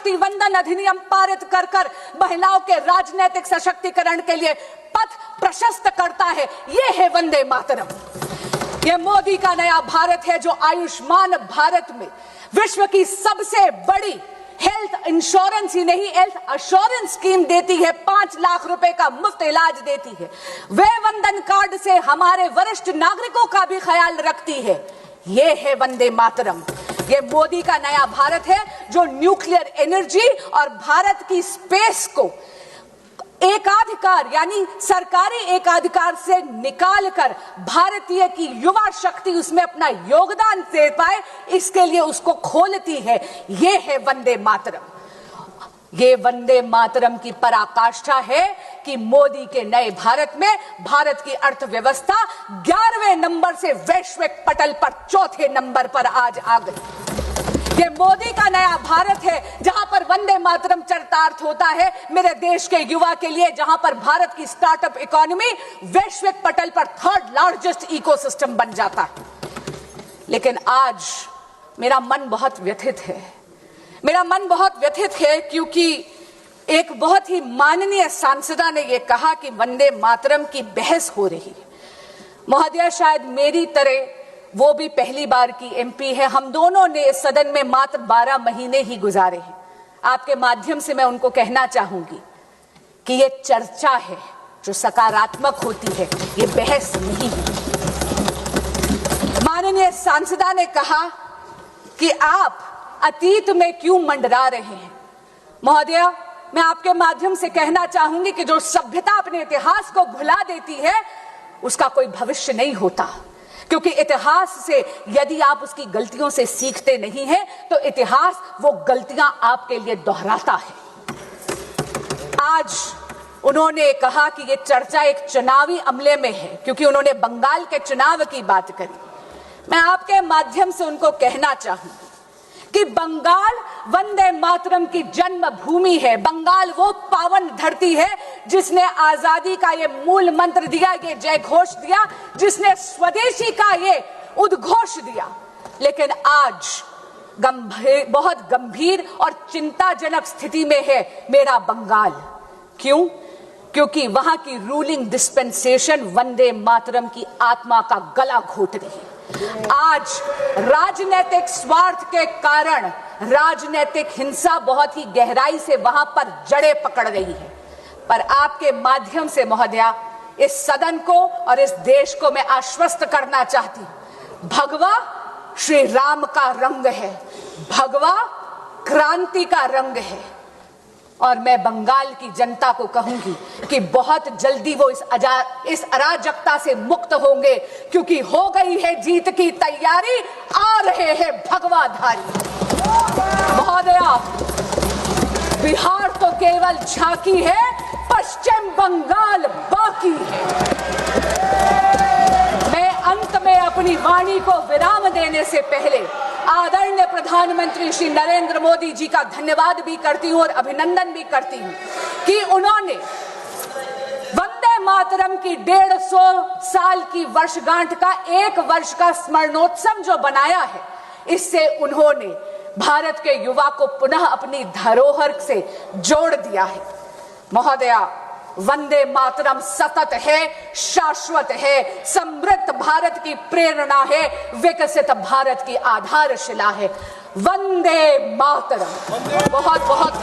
शक्ति वंदन अधिनियम पारित कर कर महिलाओं के राजनीतिक सशक्तिकरण के लिए पथ प्रशस्त करता है। ये है वंदे मातरम। ये मोदी का नया भारत है जो आयुष्मान भारत में विश्व की सबसे बड़ी हेल्थ इंश्योरेंस ही नहीं, हेल्थ अश्योरेंस स्कीम देती है। 5 लाख रुपए का मुफ्त इलाज देती है। वे वंदन कार्ड से हमारे वरिष्ठ नागरिकों का भी ख्याल रखती है। ये है वंदे मातरम। ये मोदी का नया भारत है जो न्यूक्लियर एनर्जी और भारत की स्पेस को एकाधिकार यानी सरकारी एकाधिकार से निकालकर भारतीय की युवा शक्ति उसमें अपना योगदान दे पाए, इसके लिए उसको खोलती है। ये है वंदे मातरम। ये वंदे मातरम की पराकाष्ठा है कि मोदी के नए भारत में भारत की अर्थव्यवस्था 11वें नंबर से वैश्विक पटल पर 4थे नंबर पर आज आ गई। ये मोदी का नया भारत है जहां पर वंदे मातरम चरितार्थ होता है मेरे देश के युवा के लिए, जहां पर भारत की स्टार्टअप इकोनॉमी वैश्विक पटल पर 3rd लार्जेस्ट इकोसिस्टम बन जाता है। लेकिन आज मेरा मन बहुत व्यथित है। मेरा मन बहुत व्यथित है क्योंकि एक बहुत ही माननीय सांसदा ने यह कहा कि वंदे मातरम की बहस हो रही है। महोदय, शायद मेरी तरह वो भी पहली बार की एमपी है। हम दोनों ने इस सदन में मात्र 12 महीने ही गुजारे हैं। आपके माध्यम से मैं उनको कहना चाहूंगी कि ये चर्चा है जो सकारात्मक होती है, ये बहस नहीं है। माननीय सांसदा ने कहा कि आप अतीत में क्यों मंडरा रहे हैं। महोदय, मैं आपके माध्यम से कहना चाहूंगी कि जो सभ्यता अपने इतिहास को भुला देती है उसका कोई भविष्य नहीं होता, क्योंकि इतिहास से यदि आप उसकी गलतियों से सीखते नहीं हैं तो इतिहास वो गलतियां आपके लिए दोहराता है। आज उन्होंने कहा कि ये चर्चा एक चुनावी अमले में है क्योंकि उन्होंने बंगाल के चुनाव की बात करी। मैं आपके माध्यम से उनको कहना चाहूंगी कि बंगाल वंदे मातरम की जन्मभूमि है। बंगाल वो पावन धरती है जिसने आजादी का ये मूल मंत्र दिया, ये जय घोष दिया, जिसने स्वदेशी का ये उद्घोष दिया। लेकिन आज बहुत गंभीर और चिंताजनक स्थिति में है मेरा बंगाल। क्यों? क्योंकि वहां की रूलिंग डिस्पेंसेशन वंदे मातरम की आत्मा का गला घोट रही है। आज राजनीतिक स्वार्थ के कारण राजनीतिक हिंसा बहुत ही गहराई से वहां पर जड़ें पकड़ रही है। पर आपके माध्यम से महोदया इस सदन को और इस देश को मैं आश्वस्त करना चाहती हूं, भगवा श्री राम का रंग है, भगवा क्रांति का रंग है। और मैं बंगाल की जनता को कहूंगी कि बहुत जल्दी वो इस अराजकता से मुक्त होंगे, क्योंकि हो गई है जीत की तैयारी, आ रहे हैं भगवाधारी। महोदया, बिहार तो केवल झांकी है, पश्चिम बंगाल बाकी है। मैं अंत में अपनी वाणी को विराम देने से पहले आदरणीय प्रधानमंत्री श्री नरेंद्र मोदी जी का धन्यवाद भी करती हूं और अभिनंदन भी करती हूं कि उन्होंने वंदे मातरम की 150 साल की वर्षगांठ का 1 वर्ष का स्मरणोत्सव जो बनाया है, इससे उन्होंने भारत के युवा को पुनः अपनी धरोहर से जोड़ दिया है। महोदया, वंदे मातरम सतत है, शाश्वत है, समृद्ध भारत की प्रेरणा है, विकसित भारत की आधारशिला है। वंदे मातरम। बहुत बहुत